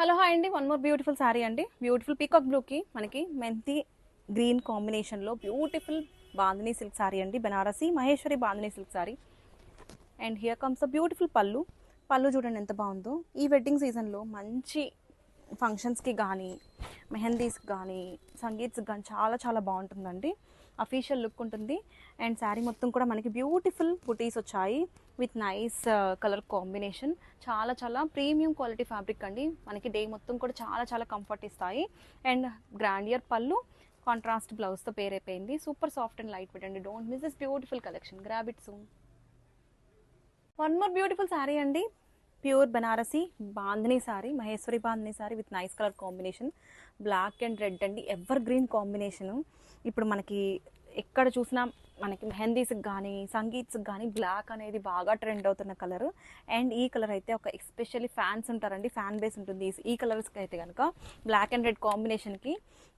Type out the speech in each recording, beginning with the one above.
Hello hi అండి. One more beautiful sari అండి. Beautiful peacock బ్లూకి మనకి మెంతి గ్రీన్ కాంబినేషన్లో బ్యూటిఫుల్ బాందినీ సిల్క్ శారీ అండి. Banarasi Maheshwari Bandhani silk sari. And here comes the beautiful పళ్ళు. పళ్ళు చూడండి ఎంత బాగుందో. ఈ వెడ్డింగ్ సీజన్లో మంచి ఫంక్షన్స్కి కానీ మెహందీస్కి కానీ సంగీత్స్కి కానీ చాలా చాలా బాగుంటుందండి. అఫీషియల్ లుక్ ఉంటుంది. అండ్ శారీ మొత్తం కూడా మనకి బ్యూటిఫుల్ బుటీస్ వచ్చాయి విత్ నైస్ కలర్ కాంబినేషన్. చాలా చాలా ప్రీమియం క్వాలిటీ ఫ్యాబ్రిక్ అండి. మనకి డే మొత్తం కూడా చాలా చాలా కంఫర్ట్ ఇస్తాయి. అండ్ గ్రాండియర్ పళ్ళు, కాంట్రాస్ట్ బ్లౌజ్తో పేర్ అయిపోయింది. Super soft and light weight అండి. Don't miss this beautiful collection. Grab it soon. One more beautiful sari అండి. Pure Banarasi Bandhani sari, Maheshwari Bandhani sari with nice colour combination. Black and red అండి, ఎవర్ గ్రీన్ కాంబినేషను. ఇప్పుడు మనకి ఎక్కడ చూసినా మనకి మెహందీస్కి కానీ సంగీత్స్కి కానీ బ్లాక్ అనేది బాగా ట్రెండ్ అవుతున్న కలర్. అండ్ ఈ కలర్ అయితే ఒక ఎస్పెషల్లీ ఫ్యాన్స్ ఉంటారండి, ఫ్యాన్ బేస్ ఉంటుంది ఈ కలర్స్కి అయితే కనుక. బ్లాక్ అండ్ రెడ్ కాంబినేషన్కి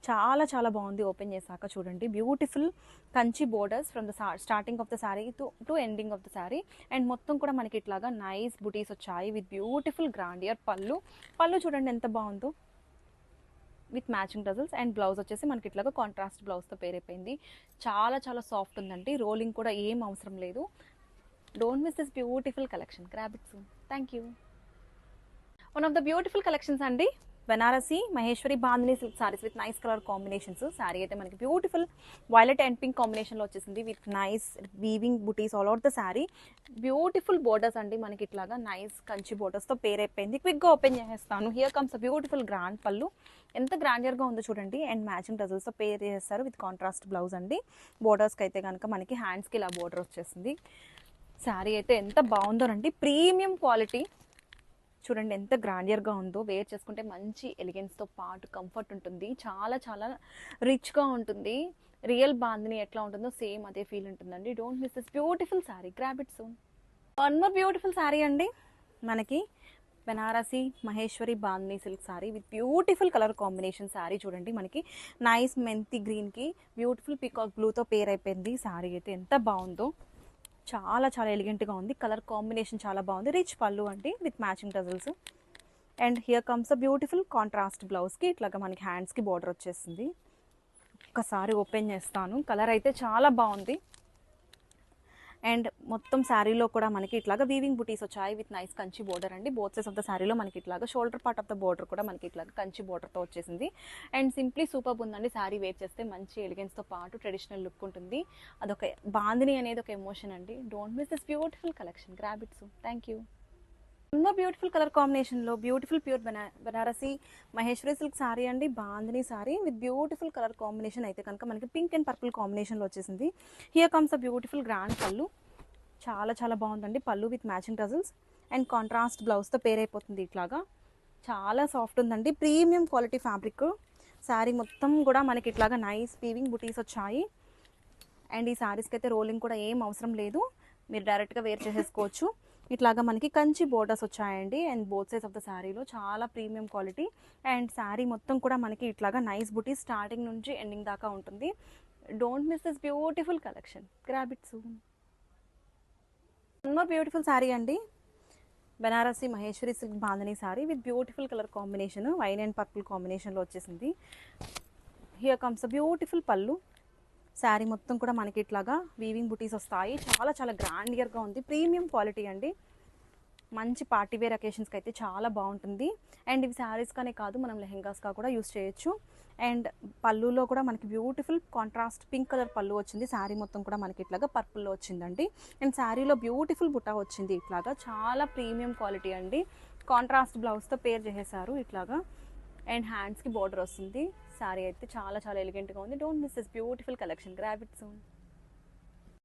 చాలా చాలా బాగుంది. ఓపెన్ చేశాక చూడండి, beautiful Kanchi borders from the starting of the sari to ending of the sari. And మొత్తం కూడా మనకి ఇట్లాగా నైస్ బుటీస్ వచ్చాయి విత్ బ్యూటిఫుల్ గ్రాండియర్ పళ్ళు. పళ్ళు చూడండి ఎంత బాగుందో with matching tassels. And blouse వచ్చేసి మనకి ఇట్లాగా కాంట్రాస్ట్ బ్లౌజ్తో పేర్ అయిపోయింది. చాలా చాలా సాఫ్ట్ ఉందండి. రోలింగ్ కూడా ఏం అవసరం లేదు. Don't miss this beautiful collection. Grab it soon. Thank you. One of the beautiful collections అండి. Banarasi Maheshwari Bandhani silk saris with nice colour combinations. Sari అయితే మనకి బ్యూటిఫుల్ వైలెట్ అండ్ పింక్ కాంబినేషన్లో వచ్చేసింది with nice weaving butis all out the sari. Beautiful borders అండి, మనకి ఇట్లాగా nice Kanchi బోర్డర్స్తో పేర్ అయిపోయింది. క్విక్గా ఓపెన్ చేసేస్తాను. హియర్ కమ్స్ బ్యూటిఫుల్ గ్రాండ్ పళ్ళు. ఎంత గ్రాండియర్గా ఉందో చూడండి. అండ్ మ్యాచింగ్ టజల్స్తో పేర్ చేస్తారు విత్ కాంట్రాస్ట్ బ్లౌజ్ అండి. బోర్డర్స్కి అయితే కనుక మనకి హ్యాండ్స్కి ఇలా బోర్డర్ వచ్చేసింది. శారీ అయితే ఎంత బాగుందోనండి, ప్రీమియం క్వాలిటీ. చూడండి ఎంత గ్రాండియర్గా ఉందో. వేర్ చేసుకుంటే మంచి ఎలిగెన్స్తో పాటు కంఫర్ట్ ఉంటుంది. చాలా చాలా రిచ్గా ఉంటుంది. రియల్ బాందిని ఎట్లా ఉంటుందో సేమ్ అదే ఫీల్ ఉంటుందండి. Don't miss this beautiful sari. Grab it soon. One more beautiful sari అండి. మనకి Banarasi Maheshwari Bandhani silk sari with beautiful colour combination. Sari చూడండి మనకి నైస్ మెంతి గ్రీన్కి బ్యూటిఫుల్ పీకాక్ బ్లూతో పేర్ అయిపోయింది. శారీ అయితే ఎంత బాగుందో, చాలా చాలా ఎలిగెంట్గా ఉంది. కలర్ కాంబినేషన్ చాలా బాగుంది. రిచ్ పళ్ళు అండి with matching tassels. And here comes a beautiful contrast బ్లౌజ్కి ఇట్లాగా మనకి హ్యాండ్స్కి బార్డర్ వచ్చేసింది. ఒక్కసారి ఓపెన్ చేస్తాను. కలర్ అయితే చాలా బాగుంది. అండ్ మొత్తం శారీలో కూడా మనకి ఇట్లాగా వీవింగ్ బుటీస్ వచ్చాయి విత్ నైస్ కంచి బోర్డర్ అండి. బోత్ సైడ్స్ ఆఫ్ ద శారీలో మనకి ఇట్లాగా shoulder part of the border కూడా మనకి ఇట్లాగా కంచి బోర్డర్తో వచ్చేసింది. అండ్ సింప్లీ సూపర్ ఉందండి. శారీ వేర్ చేస్తే మంచి ఎలిగెన్స్తో పాటు ట్రెడిషనల్ లుక్ ఉంటుంది. అదొక బాందిని అనేది ఒక ఎమోషన్ అండి. Don't miss this beautiful collection. Grab it soon. Thank you. ఎన్నో బ్యూటిఫుల్ కలర్ కాంబినేషన్లో beautiful pure Banarasi Maheshwari silk sari అండి. Bandhani sari with beautiful colour combination అయితే కనుక మనకి పింక్ అండ్ పర్పుల్ కాంబినేషన్లో వచ్చేసింది. Here comes a beautiful grand pallu. చాలా చాలా బాగుందండి. Pallu with matching tassels and contrast బ్లౌజ్తో పేర్ అయిపోతుంది. ఇట్లాగా చాలా సాఫ్ట్ ఉందండి. Premium quality fabric. శారీ మొత్తం కూడా మనకి ఇట్లాగా నైస్ వీవింగ్ బుటీస్ వచ్చాయి. అండ్ ఈ శారీస్కి అయితే రోలింగ్ కూడా ఏం అవసరం లేదు. మీరు డైరెక్ట్గా వేర్ చేసేసుకోవచ్చు. ఇట్లాగా మనకి కంచి బోర్డర్స్ వచ్చాయండి. And both sides of the శారీలో చాలా ప్రీమియం క్వాలిటీ. అండ్ శారీ మొత్తం కూడా మనకి ఇట్లాగా నైస్ బుటీస్ స్టార్టింగ్ నుంచి ఎండింగ్ దాకా ఉంటుంది. Don't miss this beautiful collection. Grab it soon. One more beautiful sari అండి. Banarasi Maheshwari silk Bandhani sari with beautiful colour combination wine and purple కాంబినేషన్లో వచ్చేసింది. హియర్ కమ్స్ బ్యూటిఫుల్ పళ్ళు. శారీ మొత్తం కూడా మనకి ఇట్లాగా వీవింగ్ బుటీస్ వస్తాయి. చాలా చాలా గ్రాండియర్గా ఉంది. ప్రీమియం క్వాలిటీ అండి. మంచి పార్టీవేర్ అకేషన్స్కి అయితే చాలా బాగుంటుంది. అండ్ ఇవి శారీస్గానే కాదు, మనం లెహెంగాస్గా కూడా యూస్ చేయొచ్చు. అండ్ పళ్ళులో కూడా మనకి బ్యూటిఫుల్ కాంట్రాస్ట్ పింక్ కలర్ పళ్ళు వచ్చింది. శారీ మొత్తం కూడా మనకి ఇట్లాగా పర్పుల్లో వచ్చిందండి. అండ్ శారీలో బ్యూటిఫుల్ బుట్ట వచ్చింది. ఇట్లాగా చాలా ప్రీమియం క్వాలిటీ అండి. కాంట్రాస్ట్ బ్లౌజ్తో పేర్ చేసేసారు ఇట్లాగా. అండ్ హ్యాండ్స్కి బార్డర్ వస్తుంది. శారీ అయితే చాలా చాలా ఎలిగెంట్గా ఉంది. Don't miss this beautiful collection. Grab it soon.